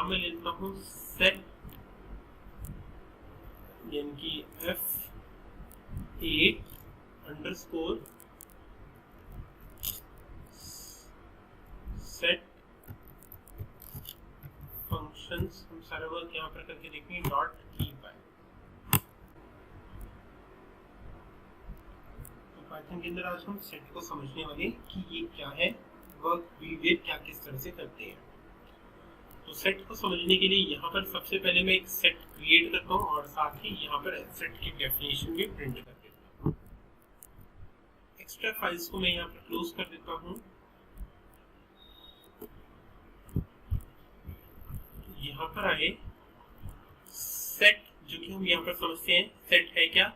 नाम मैं लेता हूँ सेट, यानी कि F8 अंडरस्कोर सेट फंक्शंस। हम सारा वर्क यहाँ पर करके देखेंगे डॉट की बाय। तो पाइथन के अंदर आज हम सेट को समझने वाले कि ये क्या है, वर्क बिहेवियर क्या किस तरह से करते हैं। तो सेट को समझने के लिए यहाँ पर सबसे पहले मैं एक सेट क्रिएट करता हूँ और साथ ही यहाँ पर सेट की डेफिनेशन भी प्रिंट कर देता हूँ। एक्स्ट्रा फाइल्स को मैं यहाँ पर क्लोज कर देता हूँ। यहाँ पर आए सेट, जो कि हम यहाँ पर समझते हैं सेट है क्या।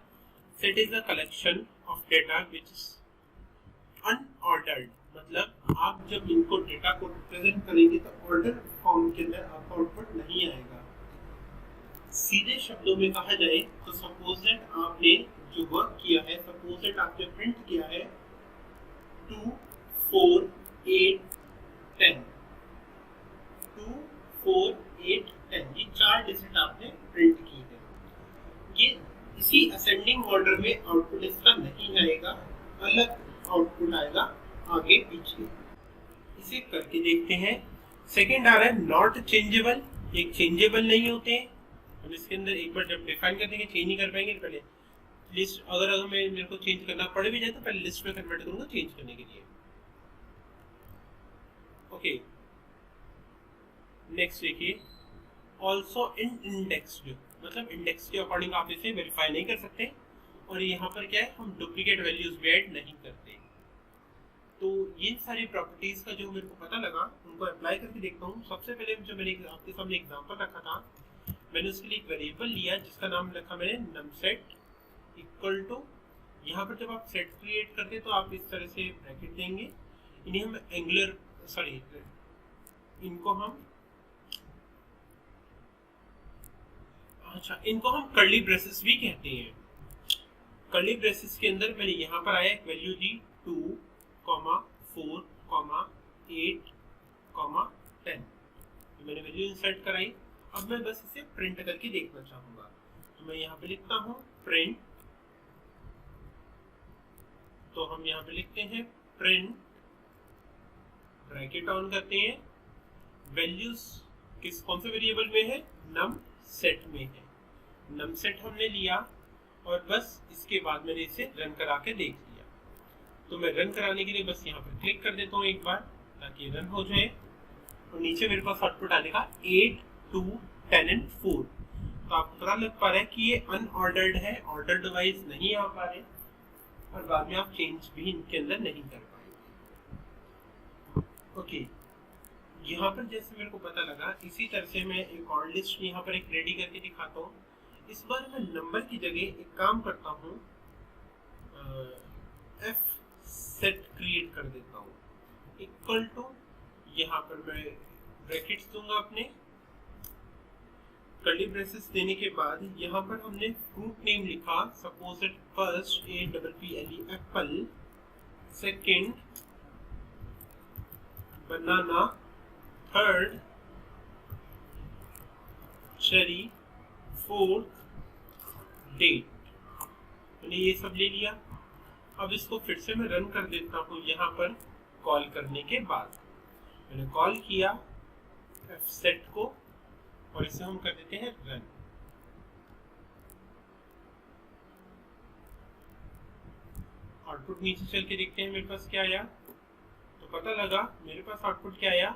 Set is a collection of data which is unordered, मतलब आप जब इनको डेटा को रिप्रेजेंट करेंगे तो ऑर्डर फॉर्म के अंदर आपका आउटपुट नहीं आएगा। सीधे शब्दों में कहा जाए तो सपोज दैट आपने जो वर्क किया है, सपोज दैट आपने प्रिंट किया है 2 4 8 10, 2 4 8 10, ये 4 डिजिट आपने प्रिंट की है। ये इसी असेंडिंग ऑर्डर में आउटपुट इसका नहीं आएगा, अलग आउटपुट आएगा आगे पीछे। इसे करके देखते हैं। सेकंड आ रहा है नॉट चेंजेबल, ये चेंजेबल नहीं होते हैं। हम इसके अंदर एक बार जब डिफाइन कर देंगे चेंज नहीं कर पाएंगे। पहले लिस्ट, अगर मेरे को चेंज करना पड़ भी जाए तो पहले लिस्ट में कन्वर्ट करूंगा चेंज करने के लिए। ओके, नेक्स्ट देखिए ऑल्सो इन इंडेक्स्ड, मतलब इंडेक्स के अकॉर्डिंग आप इसे वेरीफाई नहीं कर सकते। और यहाँ पर क्या है, हम डुप्लीकेट वैल्यूज भी ऐड नहीं करते। तो ये सारी प्रॉपर्टीज का जो मेरे को पता लगा उनको अप्लाई करके देखता हूँ। सबसे पहले जो मैंने आपके सामने एग्जांपल रखा था, मैंने उसके लिए एक वेरिएबल लिया जिसका नाम रखा मैंने नमसेट इक्वल टू, यहाँ पर जब आप सेट क्रिएट करते हैं तो आप इस तरह से ब्रैकेट देंगे। इन्हें हम एंगुलर सॉरी इनको हम इनको हम कर्ली ब्रेसेस भी कहते हैं। कर्ली ब्रेसेस के अंदर मैंने यहाँ पर आया एक वैल्यू दी 2, 4, 8, 10, तो मैंने वैल्यू इंसर्ट कराई। अब मैं बस इसे प्रिंट करके देखना चाहूंगा, तो मैं यहाँ पे लिखता हूँ प्रिंट। तो हम यहाँ पे लिखते हैं प्रिंट, ब्रैकेट ऑन करते हैं, वैल्यूज कौन से वेरिएबल में है, नम सेट में है। नम सेट हमने लिया और बस इसके बाद मैंने इसे रन करा के देख लिया। तो मैं रन कराने के लिए बस यहाँ पर क्लिक कर देता हूँ एक बार ताकि रन हो जाए। और नीचे मेरे पास आउटपुट आने का 8, 2, 10 एंड 4। तो आपको पता लग पा रहा है कि ये अनऑर्डर्ड है, ऑर्डर्ड वाइज नहीं आ पा रहे और बाद में आप चेंज भी इनके अंदर नहीं कर पाएंगे। ओके, यहाँ पर जैसे मेरे को पता लगा, इसी तरह से मैं एक और लिस्ट यहाँ पर एक रेडी करके दिखाता हूँ। इस बार मैं नंबर की जगह एक काम करता हूँ, एफ सेट क्रिएट कर देता हूँ इक्वल टू, यहाँ पर मैं ब्रैकेट्स दूंगा अपने, कर्ली ब्रेसेस देने के बाद यहाँ पर हमने फ्रूट नेम लिखा, suppose it first APPLE apple, second banana, third cherry, fourth date. मैंने ये सब ले लिया। अब इसको फिर से मैं रन कर देता हूँ। यहाँ पर कॉल करने के बाद मैंने कॉल किया एफ सेट को और इसे हम कर देते हैं रन। आउटपुट नीचे चल के देखते हैं मेरे पास क्या आया। तो पता लगा मेरे पास आउटपुट क्या आया,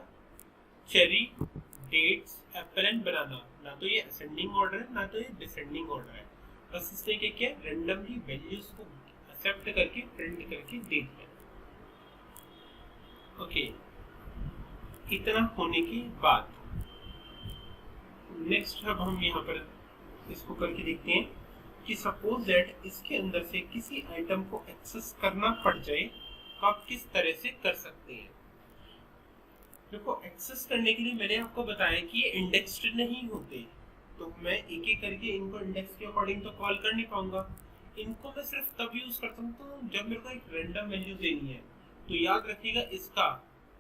चेरी, डेट्स, एप्पल एंड बनाना। ना तो ये असेंडिंग ऑर्डर है ना तो ये डिसेंडिंग ऑर्डर है, बस इसने क्या किया, रैंडमली वैल्यूज को एक्सेप्ट करके प्रिंट करके दे दिया। ओके, इतना होने के बाद नेक्स्ट अब हम यहाँ पर इसको करके देखते हैं कि सपोज दैट इसके अंदर से किसी आइटम को एक्सेस करना पड़ जाए तो आप किस तरह से कर सकते हैं। देखो, एक्सेस करने के लिए मैंने आपको बताया कि ये इंडेक्स्ड नहीं होते, तो मैं एक एक करके इनको इंडेक्स के अकॉर्डिंग तो कॉल कर नहीं पाऊंगा। इनको मैं सिर्फ तब यूज कर सकता हूँ जब मेरे को एक रैंडम वैल्यू देनी है। तो याद रखिएगा, इसका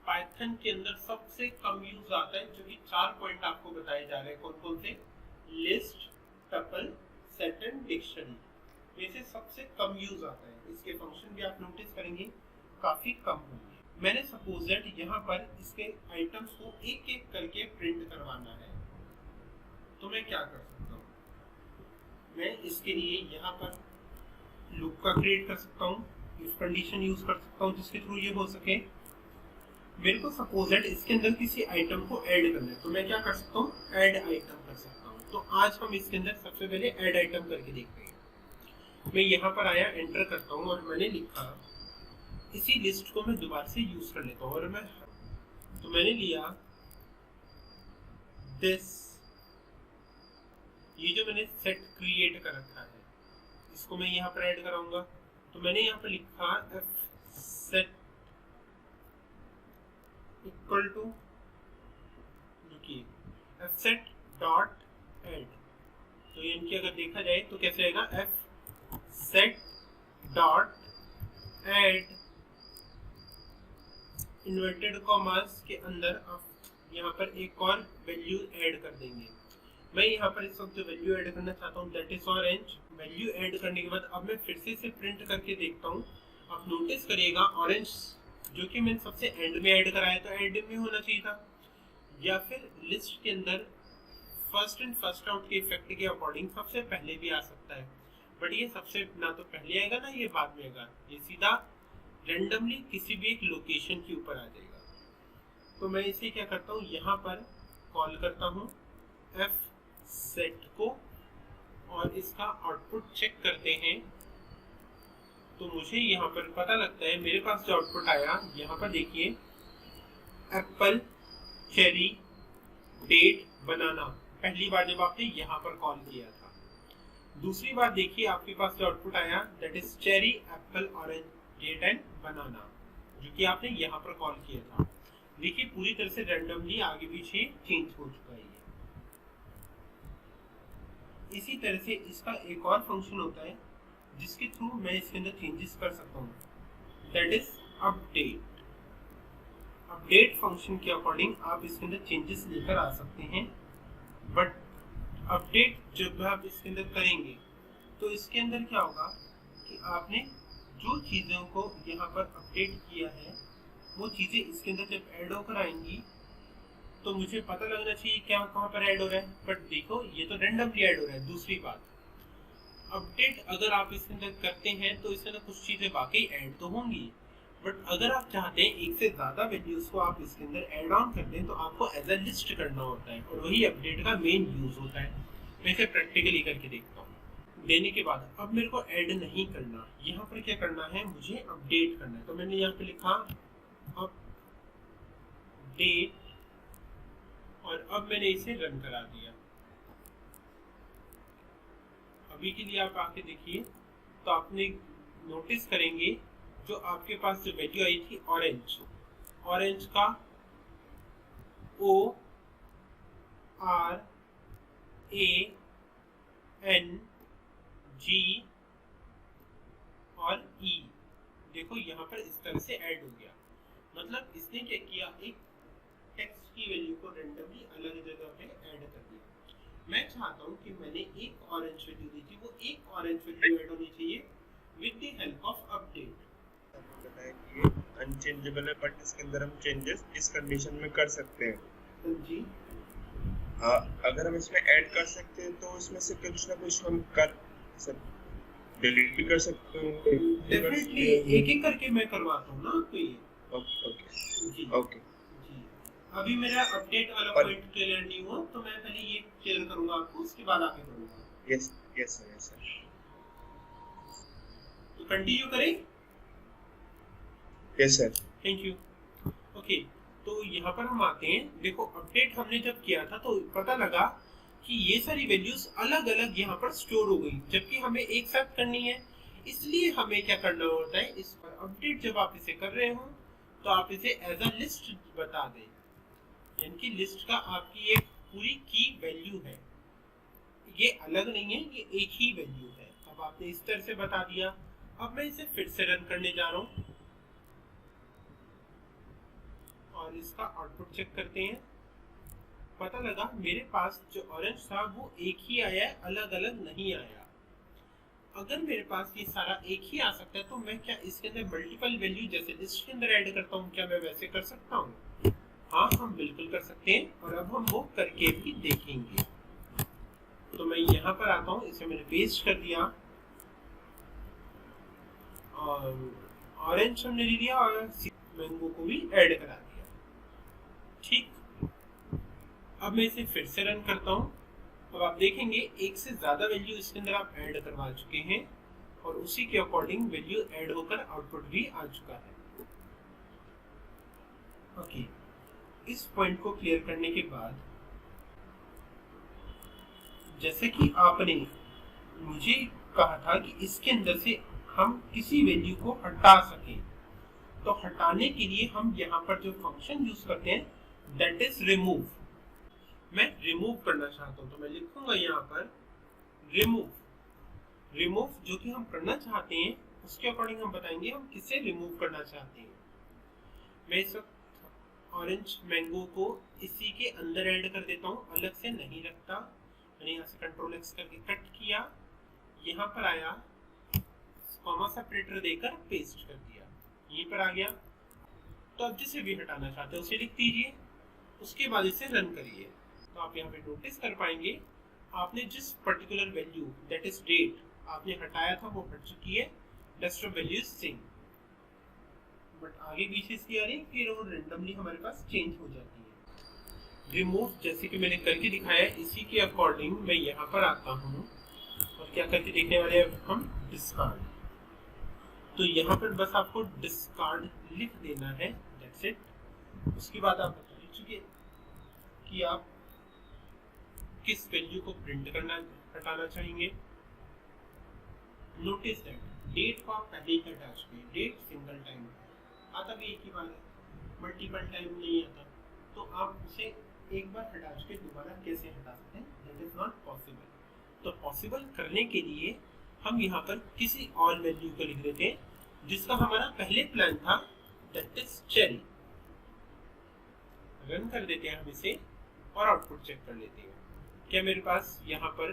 पाइथन के अंदर सबसे कम यूज आता है, जो कि 4 पॉइंट आपको बताए जा रहे हैं। कौन कौन से? List, tuple, set and dictionary. वैसे सबसे कम यूज आता है। इसके फंक्शन भी आप नोटिस करेंगे काफी कम होंगे। मैंने सपोज दैट यहाँ पर इसके आइटम्स को एक एक करके प्रिंट करवाना है, तो मैं क्या कर सकता हूँ? मैं इसके लिए यहाँ पर लूप का क्रिएट कर सकता हूँ, इफ कंडीशन यूज कर सकता हूँ जिसके थ्रू ये हो सके। मेरे को सपोज दैट इसके अंदर किसी आइटम को ऐड करना है, तो मैं क्या कर सकता हूँ? ऐड आइटम कर सकता हूँ। तो आज हम इसके अंदर सबसे पहले ऐड आइटम करके देखते हैं। मैं यहाँ पर आया, एंटर करता हूँ और मैंने लिखा, इसी लिस्ट को मैं दोबारा से यूज कर लेता हूँ और मैंने लिया दिस, ये जो मैंने सेट क्रिएट कर रखा है इसको मैं यहाँ पर ऐड कराऊंगा। तो मैंने यहाँ पर लिखा एफ सेट इक्वल टू, देखिए एफ सेट डॉट ऐड। तो इनकी अगर देखा जाए तो कैसे आएगा? F set dot add inverted commas के अंदर आप यहाँ पर एक और वैल्यू ऐड कर देंगे। मैं यहाँ पर इस वक्त जो वैल्यू ऐड करना चाहता हूँ that is orange. Value add करने के बाद अब मैं फिर से इसे प्रिंट करके देखता हूँ। आप नोटिस करिएगा ऑरेंज जो कि मैंने सबसे एंड में ऐड कराया, तो एंड में होना चाहिए था, या फिर लिस्ट के अंदर फर्स्ट इन फर्स्ट आउट के इफेक्ट के अकॉर्डिंग सबसे पहले भी आ सकता है। बट ये सबसे ना तो पहले आएगा ना ये बाद में आएगा, ये सीधा रेंडमली किसी भी एक लोकेशन के ऊपर आ जाएगा। तो मैं इसे क्या करता हूँ, यहाँ पर कॉल करता हूँ एफ सेट को और इसका आउटपुट चेक करते हैं। तो मुझे यहाँ पर पता लगता है, मेरे पास जो आउटपुट आया यहाँ पर देखिए, एप्पल, चेरी, डेट, बनाना। पहली बार जब आपने यहाँ पर कॉल किया था। दूसरी बार देखिए आपके पास जो आउटपुट आया that is cherry, apple, orange, date and banana, जो कि आपने यहाँ पर कॉल किया था। देखिए पूरी तरह से रैंडमली आगे पीछे चेंज हो चुका है ये। इसी तरह से इसका एक और फंक्शन होता है जिसके थ्रू मैं इसके अंदर चेंजेस कर सकता हूँ, that is update. Update function के अकॉर्डिंग आप इसके अंदर चेंजेस लेकर आ सकते हैं। बट अपडेट जब आप इसके अंदर करेंगे तो इसके अंदर क्या होगा कि आपने जो चीज़ों को यहाँ पर अपडेट किया है वो चीज़ें इसके अंदर जब ऐड होकर आएंगी तो मुझे पता लगना चाहिए क्या कहाँ पर ऐड हो रहा है। बट देखो ये तो रैंडमली ऐड हो रहा है। दूसरी बात, अपडेट अगर आप इसके अंदर करते हैं तो इसके अंदर कुछ चीज़ें वाकई ऐड तो होंगी, बट अगर आप चाहते हैं एक से ज़्यादा वैल्यूज को आप इसके अंदर ऐड ऑन कर दें तो आपको एज अ लिस्ट करना होता है, और वही अपडेट का मेन यूज होता है। मैं इसे प्रैक्टिकली करके देखता हूँ। देने के बाद अब मेरे को ऐड नहीं करना, यहाँ पर क्या करना है, मुझे अपडेट करना है। तो मैंने यहाँ पे लिखा अपडेट और अब मैंने इसे रन करा दिया। अभी के लिए आप आके देखिए तो आपने नोटिस करेंगे जो आपके पास जो वैल्यू आई थी ऑरेंज, ऑरेंज का ORANGE और E, देखो यहाँ पर इस तरह से ऐड हो गया। मतलब इसने क्या किया, एक टेक्स्ट की वैल्यू को रेंडमली अलग जगह पे ऐड कर दिया। मैं चाहता हूँ कि मैंने एक ऑरेंज वैल्यू दी थी, वो एक ऑरेंज वैल्यू ऐड होनी चाहिए with the help of update. बताया कि ये अनचेंजेबल है, बट इसके अंदर हम चेंजेस इस कंडीशन में कर सकते हैं जी। हाँ, अगर हम इसमें ऐड कर सकते हैं तो इसमें से कुछ ना कुछ हम कर डिलीट भी कर सकते हैं। डेफिनेटली एक एक करके मैं करवाता हूँ ना आपको ये। ओके ओके जी ओके जी। अभी मेरा अपडेट वाला पॉइंट क्लियर नहीं हुआ तो मैं पहले ये क्लियर करूंगा आपको, उसके बाद आगे करूंगा। Yes yes sir, yes sir. तो कंटिन्यू करें। Yes sir. Thank you. Okay, तो यहाँ पर हम आते हैं। देखो अपडेट हमने जब किया था तो पता लगा कि ये सारी वैल्यूज अलग अलग यहाँ पर स्टोर हो गई, जबकि हमें एक साथ करनी है। इसलिए हमें क्या करना होता है, इस पर अपडेट जब आप इसे कर रहे हो तो आप इसे एज अ लिस्ट बता दें, यानी कि लिस्ट का आपकी एक पूरी की वैल्यू है, ये अलग नहीं है, ये एक ही वैल्यू है। अब आपने इस तरह से बता दिया। अब मैं इसे फिर से रन करने जा रहा हूँ और इसका आउटपुट चेक करते हैं। पता लगा मेरे पास जो ऑरेंज था वो एक ही आया है, अलग अलग नहीं आया। अगर मेरे पास ये सारा एक ही आ सकता है तो मैं क्या इसके अंदर मल्टीपल वैल्यू जैसे लिस्ट के अंदर ऐड करता हूँ, क्या मैं वैसे कर सकता हूँ? हाँ, हम बिल्कुल कर सकते हैं और अब हम वो करके भी देखेंगे। तो मैं यहाँ पर आता हूँ, इसे मैंने पेस्ट कर दिया और ऑरेंज हमने ले लिया और मैंगो को भी ऐड करा दिया। ठीक, अब मैं इसे फिर से रन करता हूँ। अब आप देखेंगे एक से ज्यादा वैल्यू इसके अंदर आप ऐड करवा चुके हैं और उसी के अकॉर्डिंग वैल्यू ऐड होकर आउटपुट भी आ चुका है। ओके, इस पॉइंट को क्लियर करने के बाद जैसे कि आपने मुझे कहा था कि इसके अंदर से हम किसी वैल्यू को हटा सकें, तो हटाने के लिए हम यहाँ पर जो फंक्शन यूज करते हैं दैट इज रिमूव। मैं रिमूव करना चाहता हूँ तो मैं लिखूंगा यहाँ पर रिमूव जो कि हम करना चाहते हैं उसके अकॉर्डिंग हम बताएंगे हम किसे रिमूव करना चाहते हैं। मैं इस वक्त ऑरेंज मैंगो को इसी के अंदर ऐड कर देता हूँ, अलग से नहीं रखता। मैंने यहाँ से कंट्रोल एक्स करके कट किया, यहाँ पर आया, कॉमा सेपरेटर देकर पेस्ट कर दिया, यहीं पर आ गया। तो अब जिसे भी हटाना चाहते हैं उसे लिख दीजिए, उसके बाद इसे रन करिए। तो आप यहाँ पे नोटिस कर पाएंगे आपने जिस particular value that is that आपने हटाया था वो हट चुकी है, rest of value is same, but आगे पीछे इसकी आ रही है, फिर वो रैंडमली हमारे पास चेंज हो जाती है। रिमूव जैसे कि मैंने करके दिखाया, इसी के अकॉर्डिंग मैं यहाँ पर आता हूँ और क्या करके देखने वाले हैं हम, डिस्कार्ड। तो यहाँ पर बस आपको डिस्कार्ड लिख देना है, दैट्स इट। उसके बाद आप बता चुके कि आप किस वैल्यू को प्रिंट करना हटाना चाहेंगे। नोटिस दैट डेट को आप पहले ही हटा चुके हैं, डेट सिंगल टाइम आता भी एक ही बार है, मल्टीपल टाइम नहीं आता। तो आप उसे एक बार हटा चुके दोबारा कैसे हटा सकते हैं, दैट इज नॉट पॉसिबल। तो पॉसिबल करने के लिए हम यहाँ पर किसी और वैल्यू को लिख देते हैं जिसका हमारा पहले प्लान था, दैट इज चेरी। रन कर देते हैं हम इसे और आउटपुट चेक कर लेते हैं। क्या मेरे पास यहाँ पर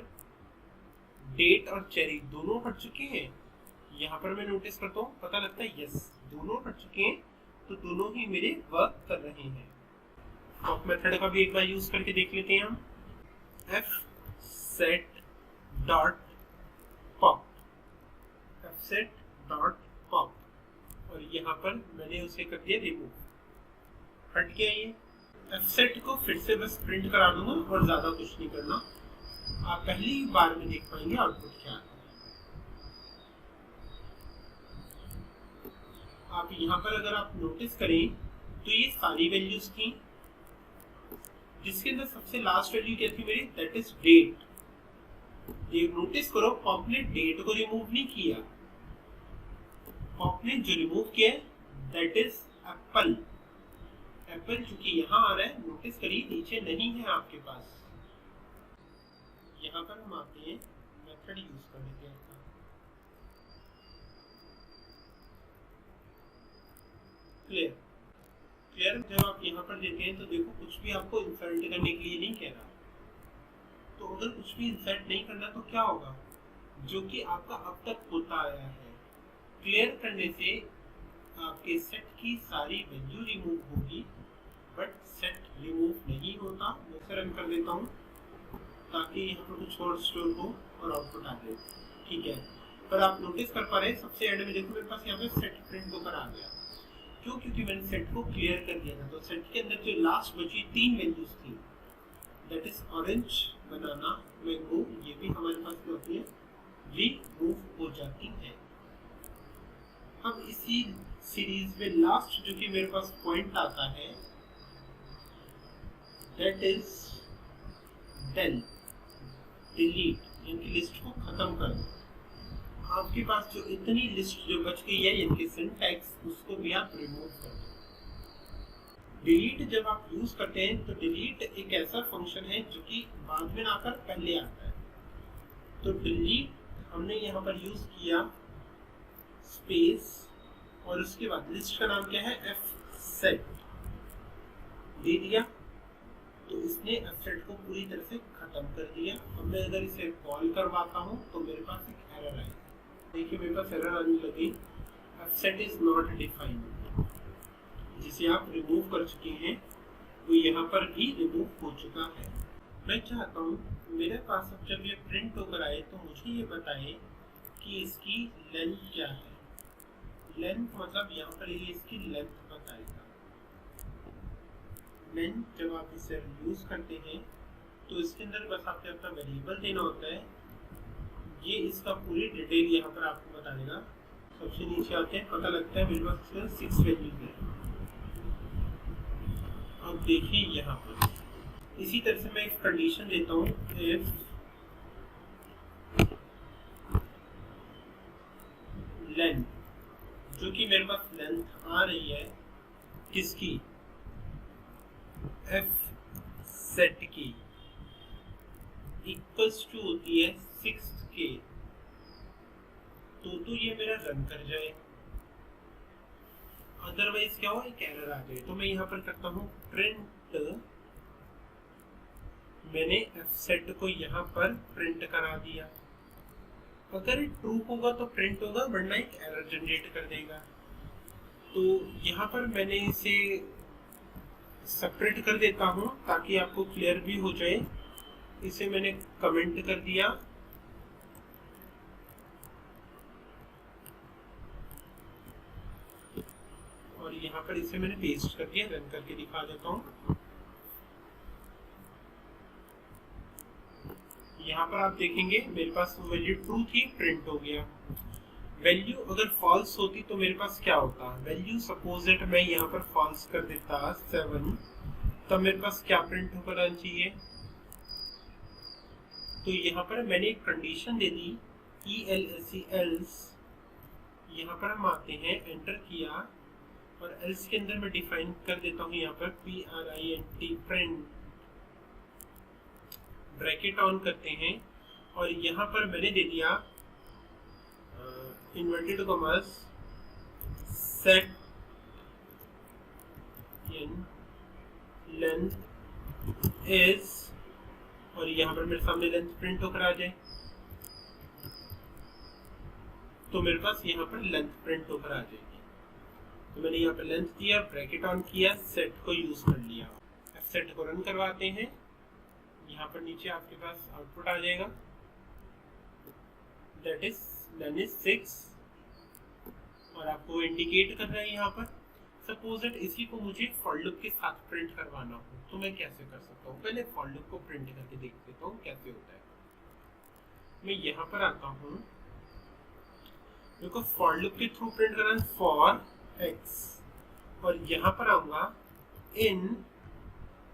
डेट और चेरी दोनों हट चुके हैं? यहाँ पर मैं नोटिस करता हूँ, पता लगता है यस दोनों हट चुके हैं, तो दोनों ही मेरे वर्क कर रहे हैं। पॉप मेथड का भी एक बार यूज करके देख लेते हैं हम। fset dot pop, fset dot pop, और यहाँ पर मैंने उसे कर दिया रिमूव, हट गया ये। fset को फिर से बस प्रिंट करा दूंगा और ज्यादा कुछ नहीं करना, आप पहली बार में देख पाएंगे आउटपुट क्या है। आप यहाँ पर अगर आप नोटिस करें तो ये सारी वैल्यूज थी, जिसके अंदर सबसे लास्ट वैल्यू क्या थी मेरी, दैट इज डेट। ये नोटिस करो पॉप ने डेट को रिमूव नहीं किया, पॉप ने जो रिमूव किया दैट इज एप्पल। एप्पल चूंकि यहाँ आ रहा है, नोटिस करिए नीचे नहीं है आपके पास। यहाँ पर हम आते हैं, मेथड यूज कर लेते हैं अपना। क्लियर जब आप यहाँ पर देते हैं तो देखो कुछ भी आपको इंसर्ट करने के लिए नहीं कह रहा। तो अगर कुछ भी इंसर्ट नहीं करना तो क्या होगा, जो कि आपका अब तक होता आया है। क्लियर करने से आपके सेट की सारी वैल्यू रिमूव होगी, बट सेट रिमूव नहीं होता। मैं इसे रन कर देता हूँ ताकि यहाँ पर कुछ और स्टोर हो और आउटपुट आ जाए, ठीक है। पर आप नोटिस कर पा रहे हैं सबसे एंड में देखो मेरे पास यहाँ पे सेट प्रिंट होकर आ गया। क्यों? क्योंकि मैंने सेट को क्लियर कर दिया था। तो सेट के अंदर जो लास्ट बची 3 वैल्यूज थी, that is orange, banana, mango, ये भी हमारे पास जो होती है रिमूव हो जाती है। अब इसी सीरीज में लास्ट जो कि मेरे पास पॉइंट आता है दैट इज देन डिलीट, इनकी लिस्ट को खत्म कर दो। आपके पास जो इतनी लिस्ट जो बच गई है इनके सिंटैक्स, उसको भी आप रिमूव कर दो। डिलीट जब आप यूज करते हैं तो डिलीट एक ऐसा फंक्शन है जो कि बाद में आकर पहले आता है। तो डिलीट हमने यहाँ पर यूज किया स्पेस और उसके बाद लिस्ट का नाम क्या है, fset। दे दिया तो इसने एफसेट को पूरी तरह से खत्म कर दिया। अब मैं अगर इसे कॉल करवाता हूँ तो मेरे पास एक एरर आएगी। देखिए मेरे पास एरर आने लगी, एफसेट इज नॉट डिफाइंड। जिसे आप रिमूव कर चुके हैं वो यहाँ पर भी रिमूव हो चुका है। मैं चाहता हूँ मेरे पास अब जब ये प्रिंट होकर आए तो मुझे ये बताए कि इसकी लेंथ क्या है। लेंथ मतलब यहाँ पर ये इसकी लेंथ बताएगा। लेंथ जब आप इसे यूज करते हैं तो इसके अंदर बस आपने अपना वेरिएबल देना होता है। ये इसका पूरी डिटेल यहाँ पर आपको बता देगा। सबसे नीचे आते हैं, पता लगता है मेरे पास 6 वैल्यूज है। अब देखिए यहाँ पर इसी तरह से मैं एक कंडीशन देता हूँ, इफ लेंथ, जो कि मेरे पास लेंथ आ रही है किसकी, एफ सेट की, इक्वल्स टू होती है 6k, तो ये मेरा रन कर जाए। अदरवाइज क्या हो, एक एरर आ जाए। तो मैं यहाँ पर करता हूँ प्रिंट, मैंने एफ सेट को यहाँ पर प्रिंट करा दिया। अगर ट्रू होगा तो प्रिंट होगा, वरना एक एरर जनरेट कर देगा। तो यहाँ पर मैंने इसे सेपरेट कर देता हूँ ताकि आपको क्लियर भी हो जाए। इसे मैंने कमेंट कर दिया, और यहाँ पर इसे मैंने पेस्ट कर दिया। रन करके दिखा देता हूँ। यहाँ पर आप देखेंगे मेरे पास वैल्यू ट्रू थी, प्रिंट हो गया। वैल्यू अगर फॉल्स होती तो मेरे पास क्या होता, वैल्यू सपोज दैट मैं यहाँ पर फॉल्स कर देता 7, तब मेरे पास क्या प्रिंट होकर आना चाहिए। तो यहाँ पर मैंने एक कंडीशन दे दी else। यहाँ पर हम आते हैं, एंटर किया, और else के अंदर मैं डिफाइन कर देता हूँ यहाँ पर print, प्रिंट, ब्रैकेट ऑन करते हैं, और यहाँ पर मैंने दे दिया inverted commas set length is, और यहाँ पर मेरे सामने लेंथ प्रिंट होकर आ जाए तो मेरे पास यहाँ पर लेंथ प्रिंट होकर आ जाएगी। तो मैंने यहाँ पर लेंथ दिया, ब्रैकेट ऑन किया, सेट को यूज कर लिया। एफ सेट को रन करवाते हैं। यहाँ पर नीचे आपके पास आउटपुट आ जाएगा, दैट इज लेंथ इज 6, और आपको इंडिकेट कर रहा है यहाँ पर। सपोज दैट इसी को मुझे फॉर लूप के साथ प्रिंट करवाना हो तो मैं कैसे कर सकता हूँ। पहले फॉर लूप को प्रिंट करके देख लेता हूँ कैसे होता है। मैं यहाँ पर आता हूँ, मेरे को फॉर लूप के थ्रू प्रिंट करना है फॉर x, और यहाँ पर आऊंगा इन,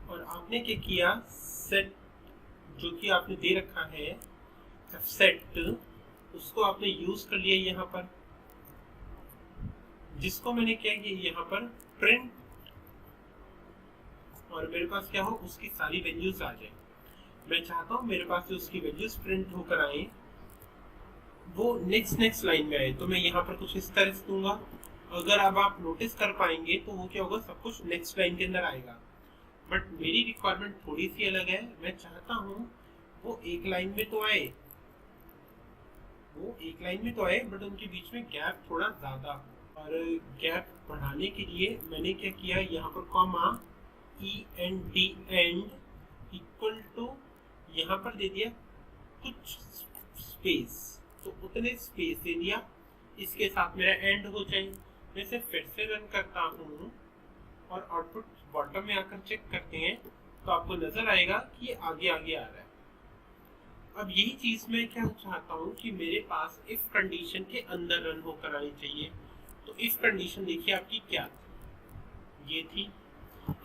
और आपने क्या किया, सेट जो कि आपने दे रखा है एफ सेट, उसको आपने यूज कर लिया यहाँ पर, जिसको मैंने क्या किया यहाँ पर प्रिंट, और मेरे पास क्या हो, उसकी सारी वैल्यूज आ जाए। मैं चाहता हूँ मेरे पास जो उसकी वैल्यूज प्रिंट होकर आए वो नेक्स्ट लाइन में आए। तो मैं यहाँ पर कुछ इस तरह से दूंगा। अगर अब आप नोटिस कर पाएंगे तो वो क्या होगा, सब कुछ नेक्स्ट लाइन के अंदर आएगा। बट मेरी रिक्वायरमेंट थोड़ी सी अलग है। मैं चाहता हूँ वो एक लाइन में तो आए, बट उनके बीच में गैप थोड़ा ज्यादा हो। और गैप बढ़ाने के लिए मैंने क्या किया, यहाँ पर comma END end equal to यहाँ पर दे दिया कुछ स्पेस, तो उतने स्पेस दे दिया, इसके साथ मेरा एंड हो जाए। मैं इसे फिर से रन करता हूँ और आउटपुट बॉटम में आकर चेक करते हैं तो आपको नजर आएगा कि ये आगे आ रहा है। अब यही चीज मैं क्या चाहता हूँ कि मेरे पास इफ कंडीशन के अंदर रन होकर आनी चाहिए। तो इफ कंडीशन देखिए आपकी क्या थी, ये थी।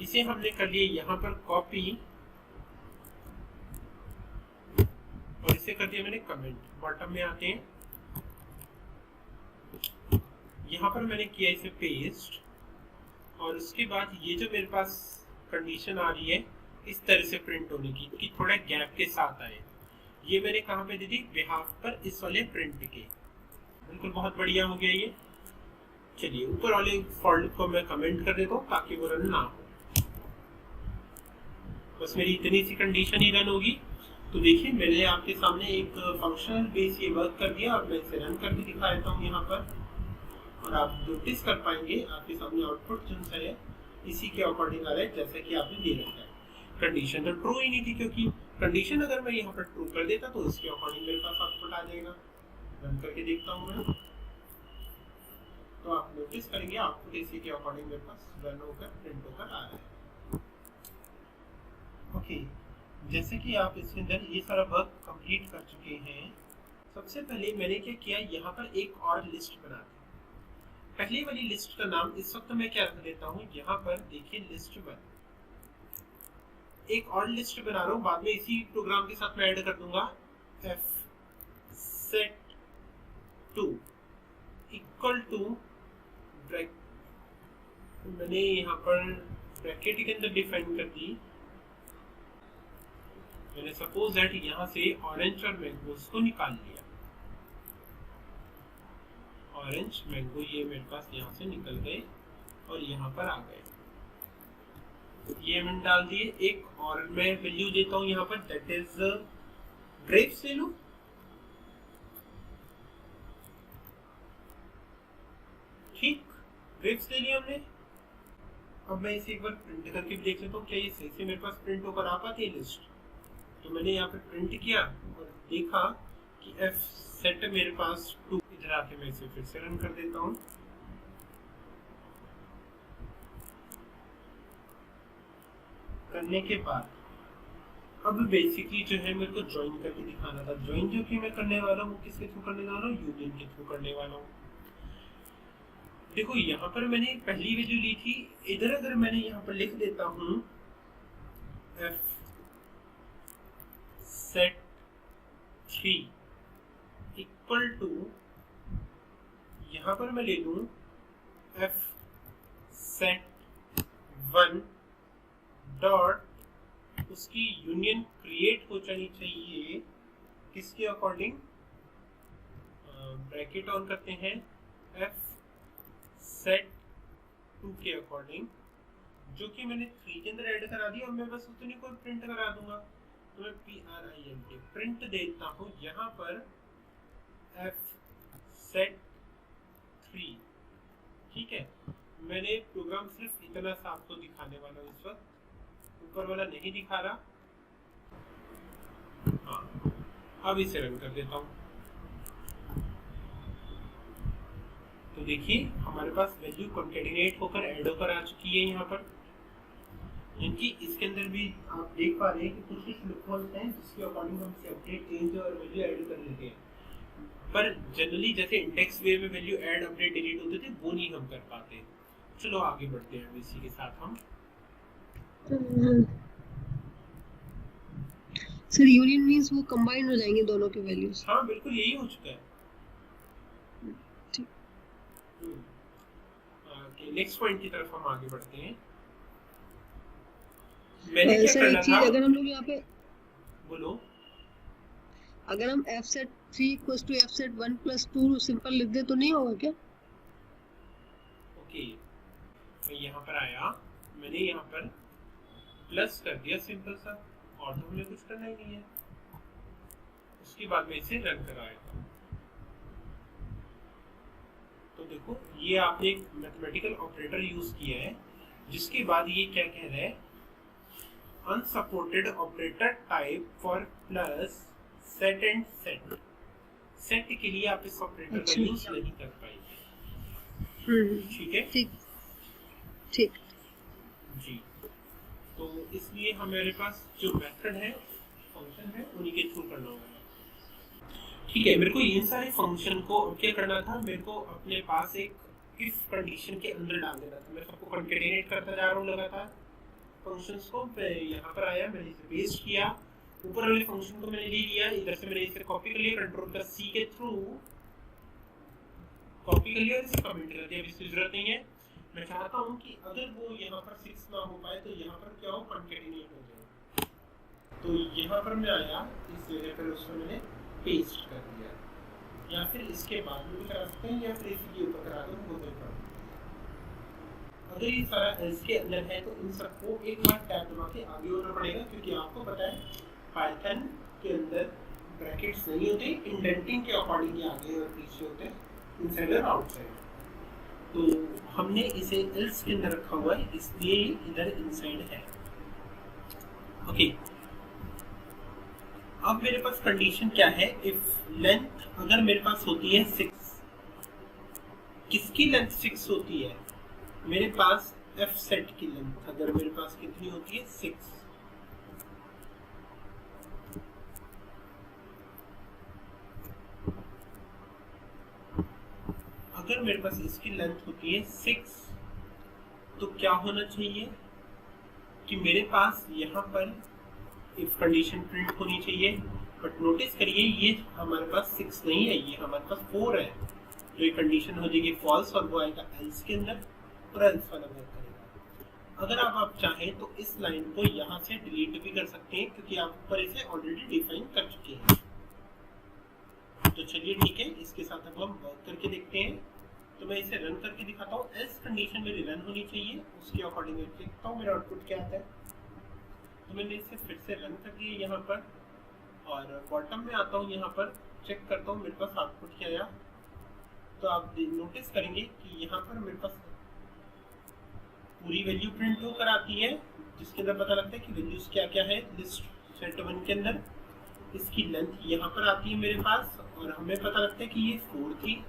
इसे हमने कर लिया यहाँ पर कॉपी, और इसे कर दिया मैंने कमेंट। बॉटम में आते हैं, यहाँ पर मैंने किया इसे पेस्ट, और उसके बाद ये जो मेरे पास कंडीशन आ रही है इस तरह से प्रिंट होने की, कि थोड़ा गैप के साथ आए। ये मैंने कहाँ पे दी थी, बिहाफ पर, इस वाले प्रिंट के। बिल्कुल बहुत बढ़िया हो गया ये। चलिए ऊपर वाले फॉर लूप को मैं कमेंट कर देता हूँ ताकि वो रन ना हो। बस मेरी इतनी सी कंडीशन ही रन होगी। तो देखिए मैंने आपके सामने एक फंक्शनल बेस ये वर्क कर दिया और मैं इसे रन करके दिखा देता हूँ यहाँ पर, और आप नोटिस कर पाएंगे आपके सामने आउटपुट जो है इसी के अकॉर्डिंग आ रहा है जैसे कि आपने दे रखा है। कंडीशन तो ट्रू ही नहीं थी, क्योंकि कंडीशन अगर मैं यहाँ पर ट्रू कर देता तो इसके अकॉर्डिंग मेरे पास आउटपुट आ जाएगा। रन करके देखता हूँ मैं, तो आप नोटिस करेंगे आउटपुट इसी के अकॉर्डिंग मेरे पास रन होकर प्रिंट होकर आ रहा है। ओके, जैसे कि आप इसके अंदर ये सारा वर्क कंप्लीट कर चुके हैं, सबसे पहले मैंने क्या किया, यहाँ पर एक और लिस्ट बना दी। पहले वाली लिस्ट का नाम इस वक्त मैं क्या रख देता हूँ, यहाँ पर देखिए लिस्ट 1। एक और लिस्ट बना रहा हूँ, बाद में इसी प्रोग्राम के साथ मैं ऐड कर दूंगा f set 2 इक्वल टू मैंने यहाँ पर ब्रैकेट के अंदर डिफाइन कर दी। मैंने सपोज दैट यहाँ से ऑरेंज और मैंगोज को निकाल लिया। ऑरेंज मैंगो ये मेरे पास यहाँ से निकल गए और यहाँ पर आ गए, ये मैंने डाल दिए। एक और मैं वैल्यू देता हूँ यहाँ पर, दैट इज ग्रेप्स ले लो। ठीक, ग्रेप्स ले लिया हमने। अब मैं इसे एक बार प्रिंट करके देख लेता हूँ क्या ये सही से मेरे पास प्रिंट होकर आ पाती है लिस्ट। तो मैंने यहाँ पे प्रिंट किया और देखा कि f सेट मेरे पास 2। इधर आके मैं इसे फिर से रन कर देता हूँ। करने के बाद अब बेसिकली जो है मेरे को ज्वाइन करके दिखाना था। ज्वाइन जो कि मैं करने वाला हूँ किसके थ्रू करने वाला हूँ, यूनियन के थ्रू करने वाला हूँ। देखो यहाँ पर मैंने पहली वैल्यू ली थी, इधर अगर मैंने यहाँ पर लिख देता हूँ f set 3 इक्वल टू, यहाँ पर मैं ले लूँ f set 1 डॉट, उसकी यूनियन क्रिएट हो जानी चाहिए किसके अकॉर्डिंग, ब्रैकेट ऑन करते हैं f set 2 के अकॉर्डिंग, जो कि मैंने 3 के अंदर ऐड करा दिया और मैं बस उतनी को प्रिंट करा दूंगा। तो मैं print प्रिंट देता हूँ यहाँ पर f set 3। ठीक है, मैंने प्रोग्राम सिर्फ इतना सा आपको दिखाने वाला हूँ इस वक्त, ऊपर वाला नहीं दिखा रहा। हाँ, अब इसे रन कर देता हूँ। तो देखिए हमारे पास वैल्यू कॉन्केटिनेट होकर ऐड होकर आ चुकी है यहाँ पर, इनकी इसके अंदर भी आप देख पा रहे हैं कि कुछ लूपहोल्स हैं जिसके अकॉर्डिंग हम इसे अपडेट चेंज और वैल्यू ऐड कर लेते हैं। पर जनरली जैसे इंडेक्स वे में वैल्यू ऐड अपडेट डिलीट होते थे वो नहीं हम कर पाते। चलो आगे बढ़ते हैं इसी के साथ हम। सर यूनियन मींस वो कंबाइन हो जाएंगे दोनों के वैल्यूज। हाँ बिल्कुल यही हो चुका है। नेक्स्ट पॉइंट की तरफ हम आगे बढ़ते हैं। मैंने क्या करना था, अगर हम लोग यहाँ पे बोलो, अगर हम f set 3 equals to f set 1 plus 2 simple लिख दे तो नहीं होगा क्या? ओके, मैं यहाँ पर आया, मैंने यहाँ पर प्लस कर दिया सिंपल सा, और तो हमें कुछ करना ही नहीं है। उसके बाद में इसे रन कराएगा। तो देखो ये आपने एक मैथमेटिकल ऑपरेटर यूज किया है, जिसके बाद ये क्या कह रहा है, unsupported operator type for plus set and set. Set के लिए आप इस ऑपरेटर का यूज नहीं कर पाएंगे। ठीक है, ठीक जी। तो इसलिए हमारे पास जो मेथड है, फंक्शन है, उन्हीं के थ्रू करना होगा। ठीक है, मेरे को इन सारे फंक्शन को क्या करना था, मेरे को अपने पास एक इफ कंडीशन के अंदर डाल देना था। मैं सबको कंकेटिनेट करता जा रहा हूँ लगातार फंक्शंस को। यहाँ पर आया, मैंने इसे पेस्ट किया, ऊपर वाले फंक्शन को मैंने ले लिया, इधर से मैंने इसे कॉपी कर लिया, कंट्रोल C के थ्रू कॉपी कर लिया, इसे कमेंट कर दिया। इसकी जरूरत नहीं है। मैं चाहता हूँ कि अगर वो यहाँ पर 6 ना हो पाए तो यहाँ पर क्या हो, कंकेटिनेट हो जाए। तो यहाँ पर मैं आया, इस जगह पर उसको मैंने पेस्ट कर दिया, या फिर इसके बाद में भी करा सकते हैं, या फिर इसी के ऊपर करा दो, वो देखो। अगर ये सारा एल्स के अंदर है तो इन सबको एक बार टैब दबा के आगे होना पड़ेगा, क्योंकि आपको पता है पाइथन के अंदर ब्रैकेट्स नहीं होते, इंडेंटिंग के अकॉर्डिंग ये आगे और पीछे होते हैं, इनसाइड और आउटसाइड। तो हमने इसे एल्स के अंदर रखा हुआ है, इसलिए इधर इनसाइड है। ओके, अब मेरे पास कंडीशन क्या है, इफ लेंथ अगर मेरे पास होती है 6, किसकी लेंथ 6 होती है, मेरे पास एफ सेट की लेंथ अगर मेरे पास कितनी होती है 6, अगर मेरे पास इसकी लेंथ होती है 6, तो क्या होना चाहिए कि मेरे पास यहाँ पर इफ कंडीशन प्रिंट होनी चाहिए। बट नोटिस करिए ये हमारे पास 6 नहीं है, ये हमारे पास 4 है, तो ये कंडीशन हो जाएगी फॉल्स और वो आएगा एल्स के अंदर और एल्स वाला वर्क करेगा। अगर आप चाहें तो इस लाइन को यहाँ से डिलीट भी कर सकते हैं, क्योंकि आप ऊपर इसे ऑलरेडी डिफाइन कर चुके हैं। तो चलिए ठीक है, इसके साथ अब हम वर्क करके देखते हैं। तो मैं इसे रन करके दिखाता हूँ, एल्स कंडीशन मेरी रन होनी चाहिए, उसके अकॉर्डिंग देखता हूँ मेरा आउटपुट क्या आता है। तो मैंने इसे फिर से रन कर दिया यहाँ पर, और बॉटम में आता हूँ, यहाँ पर चेक करता हूँ मेरे पास आउटपुट क्या आया। तो आप नोटिस करेंगे कि यहाँ पर मेरे पास पूरी वैल्यू प्रिंट होकर आती है, जिसके अंदर पता लगता है कि वैल्यूज क्या क्या है लिस्ट सेट 1 के अंदर। इसकी लेंथ यहाँ पर आती है मेरे पास, और हमें पता लगता है कि ये 4 थी।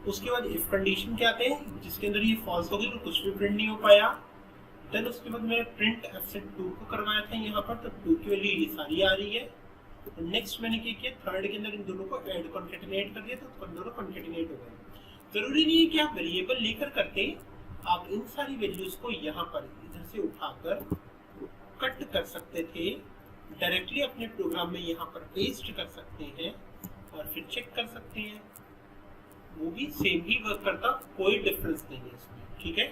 उसके बाद इफ कंडीशन क्या आते हैं, जिसके अंदर ये फॉल्स हो गई तो कुछ भी प्रिंट नहीं हो पाया। देन उसके बाद मैंने प्रिंट एफसेट 2 को करवाया था यहाँ पर, तो 2 की वैल्यू ये सारी आ रही है। तो नेक्स्ट मैंने क्या किया, थर्ड के अंदर इन दोनों को ऐड कॉन्केटिनेट कर दिया, तो दोनों कॉन्केटिनेट हो गए। जरूरी नहीं है कि आप वेरिएबल लेकर करते, आप इन सारी वैल्यूज को यहाँ पर इधर से उठाकर कट कर सकते थे, डायरेक्टली अपने प्रोग्राम में यहाँ पर पेस्ट कर सकते हैं और फिर चेक कर सकते हैं, वो भी सेम ही वर्क करता, कोई डिफरेंस नहीं है इसमें। ठीक है,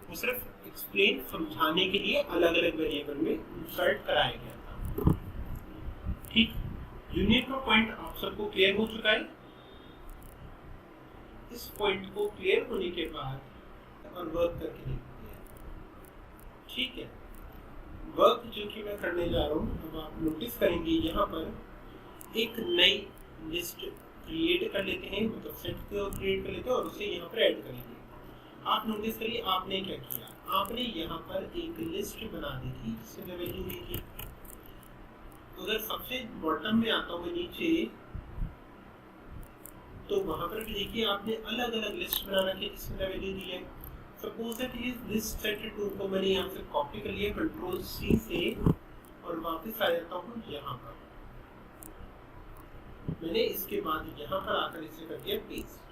वो सिर्फ एक्सप्लेन समझाने के लिए अलग अलग वेरिएबल में इंसर्ट कराया गया था। ठीक, यूनियन का पॉइंट आप सबको क्लियर हो चुका है। इस पॉइंट को क्लियर होने के बाद और वर्क करके देखते हैं। ठीक है, वर्क जो कि मैं करने जा रहा हूँ, अब आप नोटिस करेंगे यहाँ पर एक नई लिस्ट क्रिएट कर लेते हैं, मतलब सेट को क्रिएट कर लेते हैं और उसे यहाँ पर ऐड करेंगे। आप नोटिस करिए आपने क्या किया, आपने यहाँ पर एक लिस्ट बना दी थी जिसमें वैल्यू दी थी। अगर सबसे बॉटम में आता हूँ नीचे, तो वहां पर भी देखिए आपने अलग अलग लिस्ट बना रखी है जिसमें वैल्यू दी है। सपोज दैट ये लिस्ट सेट 2 को मैंने यहाँ से कॉपी कर लिया कंट्रोल C से, और वापस आ जाता हूँ यहाँ पर। मैंने इसके बाद यहाँ पर आकर इसे कर दिया पेस्ट।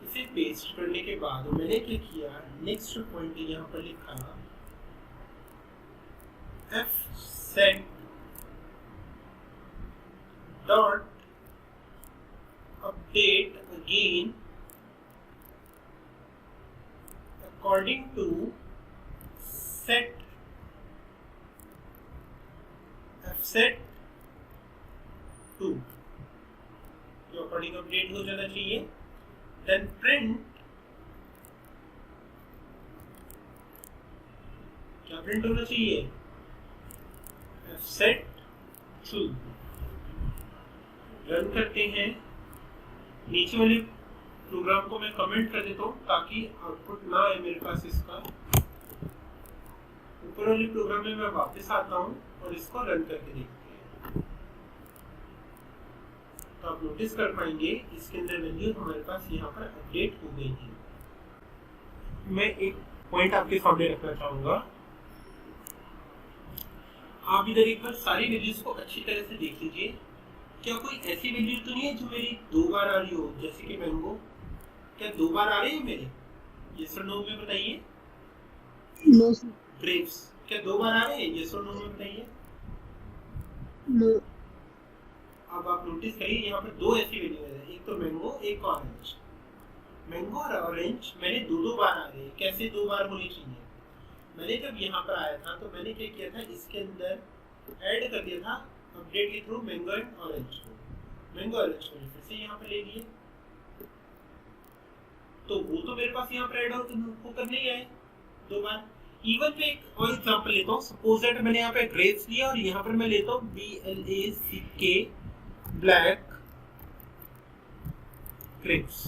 इसे पेस्ट करने के बाद मैंने क्या किया, नेक्स्ट पॉइंट यहाँ पर लिखा f set dot update again according to set f set 2, जो अकॉर्डिंग अपडेट हो जाना चाहिए। देन प्रिंट, क्या प्रिंट होना चाहिए, एफ सेट 2। रन करते हैं, नीचे वाले प्रोग्राम को मैं कमेंट कर देता हूँ ताकि आउटपुट ना आए मेरे पास इसका। ऊपर वाले प्रोग्राम में मैं वापस आता हूँ और इसको रन करके देखते हैं। तो आप नोटिस कर पाएंगे इसके अंदर वैल्यू हमारे पास यहाँ पर अपडेट हो गई थी। मैं एक पॉइंट आपके सामने रखना चाहूंगा, आप इधर एक बार सारी वैल्यूज को अच्छी तरह से देख लीजिए। क्या कोई ऐसी वैल्यू तो नहीं है जो मेरी 2 बार आ रही हो, जैसे कि मैंगो, क्या 2 बार आ रहे हैं मेरे? यस और नो में बताइए। No sir. ग्रेप्स क्या 2 बार आ रहे हैं? यस और नो में बताइए। नो। अब आप नोटिस करिए यहाँ पर 2 ऐसी वैल्यू है, एक तो मैंगो एक ऑरेंज। मैंगो और ऑरेंज मैंने 2 बार आ रहे हैं, कैसे 2 बार होनी चाहिए? मैंने जब यहाँ पर आया था तो मैंने क्या किया था, इसके अंदर ऐड कर दिया था अपडेट के थ्रू मैंगो एंड ऑरेंज को। मैंगो ऑरेंज को फिर से यहाँ पे ले लिए, तो वो तो मेरे पास यहाँ पर ऐड होकर नहीं आए दो बार। इवन मैं एक और एग्जांपल लेता हूँ, सपोज दैट मैंने यहाँ पे ग्रेप्स लिया और यहाँ पर मैं लेता हूँ BLACK ब्लैक ग्रेप्स,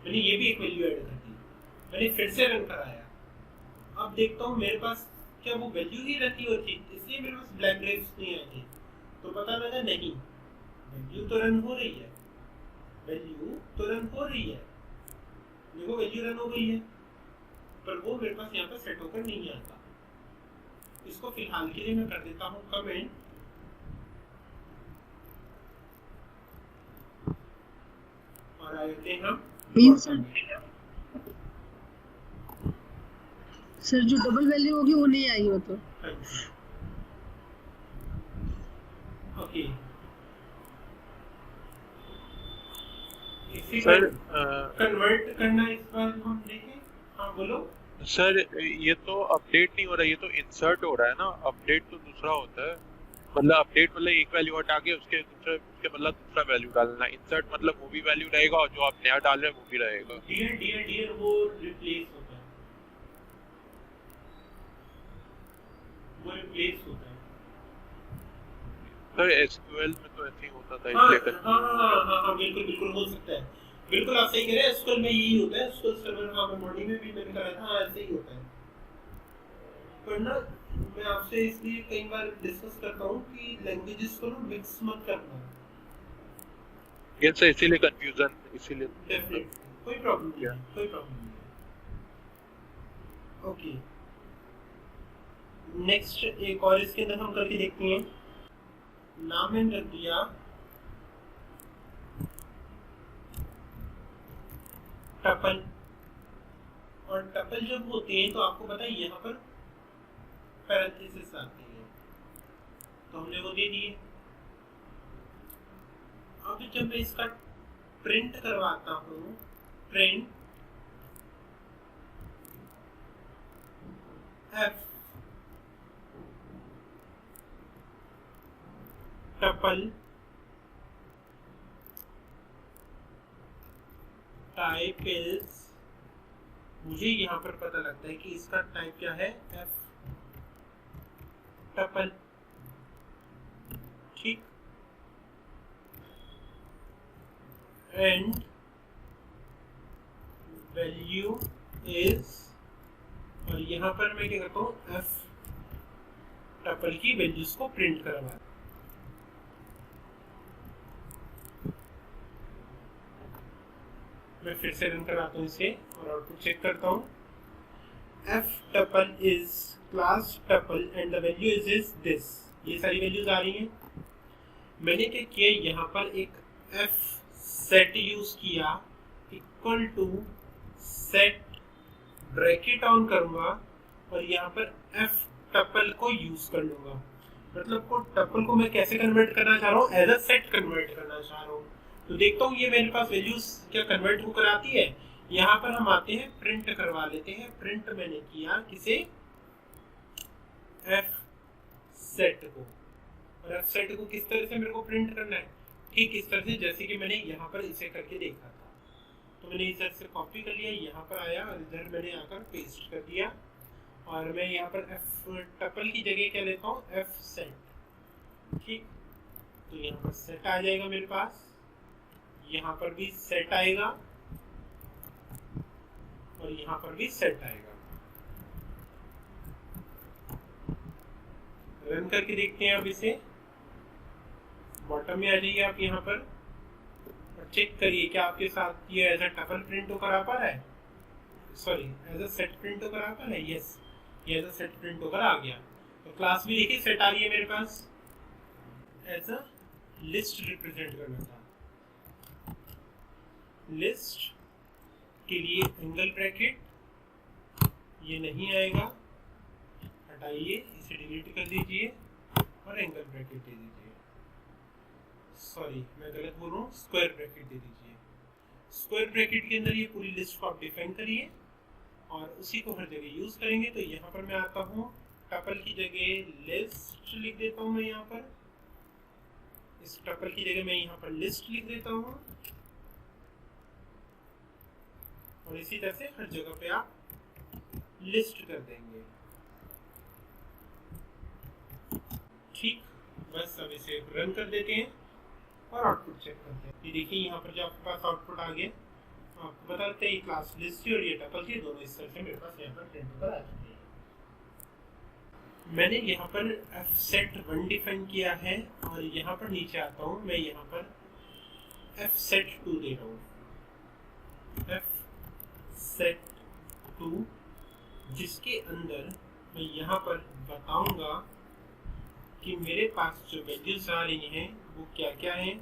मैंने ये भी एक वैल्यू ऐड कर दी, मैंने फिर से रन कराया, अब देखता हूँ मेरे पास क्या वो वैल्यू ही रखी होती, इसलिए मेरे पास ब्लैक ग्रेप्स नहीं आए थे। तो पता लगा नहीं, वैल्यू तो रन हो रही है, वैल्यू तो रन हो रही है, देखो वैल्यू रन हो गई है, पर वो मेरे पास यहाँ पर सेट होकर नहीं आता। इसको फिलहाल के लिए मैं कर देता हूँ कमेंट, और आते हैं हम सर जो डबल वैल्यू होगी वो नहीं आएगी मतलब। ओके सर कन्वर्ट करना इस बार हम देखें। हाँ बोलो सर, ये तो अपडेट नहीं हो रहा, ये तो इंसर्ट हो रहा है ना, अपडेट तो दूसरा होता है। मतलब अपडेट मतलब एक वैल्यू हटा के उसके मतलब दूसरा वैल्यू डालना, इंसर्ट मतलब वो भी वैल्यू रहेगा और जो आप नया डाल रहे हैं वो भी रहेगा। डियर वो रिप्लेस होता है, वो रिप्लेस होता है सर। एसक्यूएल में तो ऐसे ही होता था, हाँ, इसलिए हाँ, बिल्कुल हो सकता है, बिल्कुल आप सही कह रहे हैं, एसक्यूएल में यही होता है, एसक्यूएल सर्वर हाँ मॉडी में भी मैंने करा था, हाँ ऐसे ही होता है। पर ना मैं आपसे इसलिए कई बार डिस्कस करता हूँ कि लैंग्वेजेस को ना मिक्स मत करना, ये सर इसीलिए कंफ्यूजन, इसीलिए डेफिनेटली कोई प्रॉब्लम नहीं है, कोई प्रॉब्लम नहीं है। ओके नेक्स्ट एक और इसके अंदर हम करके देखते हैं, नाम मैंने रख दिया टपल, और टपल जब होते हैं तो आपको पता है यहाँ पर पैरेंथेसिस आती है, तो हमने वो दे दिए। अब जब मैं इसका प्रिंट करवाता हूँ, print F tuple type is, मुझे यहाँ पर पता लगता है कि इसका टाइप क्या है, एफ टपल, ठीक, एंड वैल्यू इज, और यहाँ पर मैं क्या करता हूँ, एफ टपल की वैल्यूज को प्रिंट करवा, मैं फिर से रन कराता हूँ इसे और आउटपुट चेक करता हूँ। F tuple is class tuple and the value is this, ये सारी वैल्यूज आ रही हैं। मैंने क्या किया, यहाँ पर एक एफ सेट यूज किया, equal to set bracket on करूंगा और यहाँ पर एफ टपल को यूज कर लूंगा, मतलब को टपल को मैं कैसे कन्वर्ट करना चाह रहा हूँ, एज अ सेट कन्वर्ट करना चाह रहा हूँ। तो देखता हूँ ये मेरे पास वैल्यूज क्या कन्वर्ट होकर आती है। यहाँ पर हम आते हैं प्रिंट करवा लेते हैं, प्रिंट मैंने किया किसे, एफ सेट को, और एफ सेट को किस तरह से मेरे को प्रिंट करना है, ठीक इस तरह से जैसे कि मैंने यहाँ पर इसे करके देखा था। तो मैंने इधर से कॉपी कर लिया, यहाँ पर आया और इधर मैंने आकर पेस्ट कर दिया, और मैं यहाँ पर एफ टपल की जगह क्या लेता हूँ, एफ सेट, ठीक। तो यहाँ पर सेट आ जाएगा मेरे पास, यहाँ पर भी सेट आएगा और यहाँ पर भी सेट आएगा। रन करके देखते हैं, अब इसे बॉटम में आ जाइए आप यहाँ पर और चेक करिए क्या आपके साथ ये एज अ टपल प्रिंट होकर आ पा रहा है, sorry as a set print होकर आ पा रहा है, यस ये एज अ सेट प्रिंट होकर आ गया। तो क्लास भी देखिए सेट आ रही है मेरे पास, एज अ लिस्ट रिप्रेजेंट करना था, लिस्ट के लिए एंगल ब्रैकेट ये नहीं आएगा, हटाइए इसे डिलीट कर दीजिए और एंगल ब्रैकेट दे दीजिए, सॉरी मैं गलत बोल रहा हूँ, स्क्वायर ब्रैकेट दे दीजिए। स्क्वायर ब्रैकेट के अंदर ये पूरी लिस्ट को आप डिफाइन करिए और उसी को हर जगह यूज करेंगे। तो यहाँ पर मैं आता हूँ, टपल की जगह लिस्ट लिख देता हूँ मैं यहाँ पर, इस टपल की जगह मैं यहाँ पर लिस्ट लिख देता हूँ और इसी तरह से हर जगह पे आप लिस्ट कर देंगे। ठीक, बस अब इसे रन कर देते हैं और आउटपुट चेक करते हैं। ये देखिए यहाँ पर जो आपके पास आउटपुट आ गया, आपको बताते हैं ये क्लास लिस्ट थी और ये टपल थी, दोनों इस तरह से मेरे पास यहाँ पर प्रिंट होकर आ चुके हैं। मैंने यहाँ पर fset1 डिफाइन किया है और यहाँ पर नीचे आता हूँ, मैं यहाँ पर fset2 दे रहा हूँ, fset2, जिसके अंदर मैं यहाँ पर बताऊंगा कि मेरे पास जो वैल्यूज आ रही हैं वो क्या क्या हैं।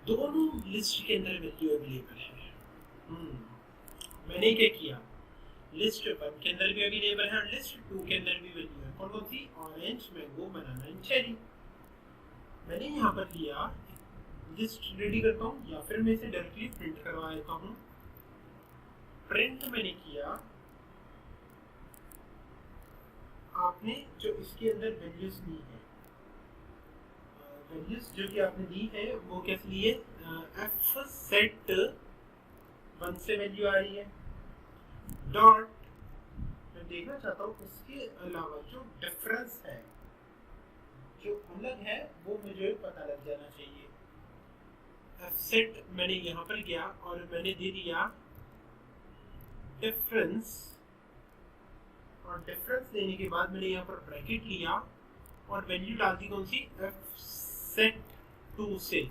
दोनों लिस्ट के अंदर वैल्यू अवेलेबल है। मैंने क्या किया, लिस्ट 1 के अंदर भी अवेलेबल है और लिस्ट 2 के अंदर भी वैल्यू है। कौन कौन सी? Orange, mango, banana and cherry. मैंने यहाँ पर लिया, लिस्ट रेडी करता हूँ या फिर मैं इसे डायरेक्टली प्रिंट करवा देता हूँ। प्रिंट मैंने किया, आपने जो इसके अंदर वैल्यूज दी है, वैल्यूज जो कि आपने दी है वो कैसे ली है, fset1 से वैल्यू आ रही है, डॉट मैं देखना चाहता हूँ उसके अलावा जो डिफरेंस है, जो अलग है, वो मुझे पता लग जाना चाहिए। fset मैंने यहाँ पर गया और मैंने दे दिया डिफरेंस, और डिफरेंस देने के बाद मैंने यहाँ पर ब्रैकेट लिया और वैल्यू डाल दी कौन सी, fset2 से।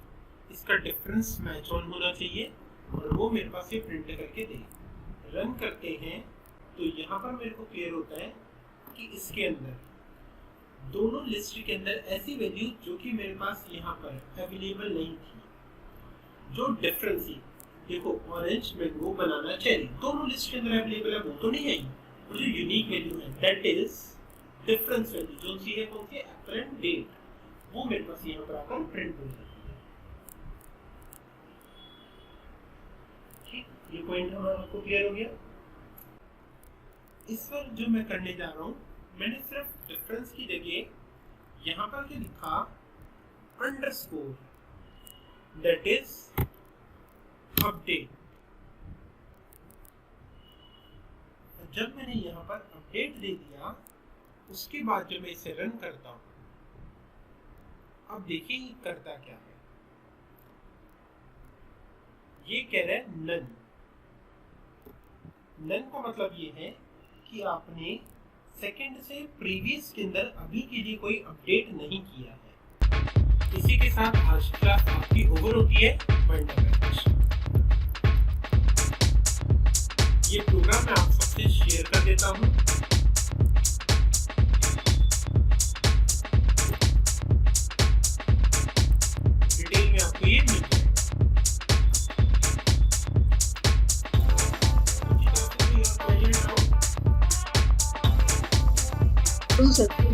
इसका डिफरेंस मैच ऑन होना चाहिए और वो मेरे पास ये प्रिंट करके दे। रन करते हैं तो यहाँ पर मेरे को क्लियर होता है कि इसके अंदर दोनों लिस्ट के अंदर ऐसी वैल्यू जो कि मेरे पास यहाँ पर अवेलेबल नहीं थी, जो डिफरेंस ही, देखो ऑरेंज, मैंगो, बनाना, चेरी, दोनों लिस्ट के अंदर अवेलेबल है, वो तो नहीं आई। और जो यूनिक वैल्यू है दैट इज डिफरेंस वैल्यू, जो सी है कौन सी, एप्रिल डेट, वो मेरे पास यहाँ पर आकर प्रिंट हो जाती है। ठीक, ये पॉइंट हमारा आपको क्लियर हो गया। इस पर जो मैं करने जा रहा हूँ, मैंने सिर्फ डिफरेंस की जगह यहाँ पर क्या लिखा, अंडरस्कोर, दैट इज अपडेट। जब मैंने यहाँ पर अपडेट दे दिया, उसके बाद जब मैं इसे रन करता हूँ, अब देखिए ये करता क्या है। ये कह रहा है नन। नन का मतलब ये है कि आपने सेकंड से प्रीवियस के अंदर अभी के लिए कोई अपडेट नहीं किया है। इसी के साथ आज क्लास आपकी ओवर होती है। ये प्रोग्राम मैं आप सबसे शेयर कर देता हूँ। डिटेल में आपको ये मिल जाएगा। सर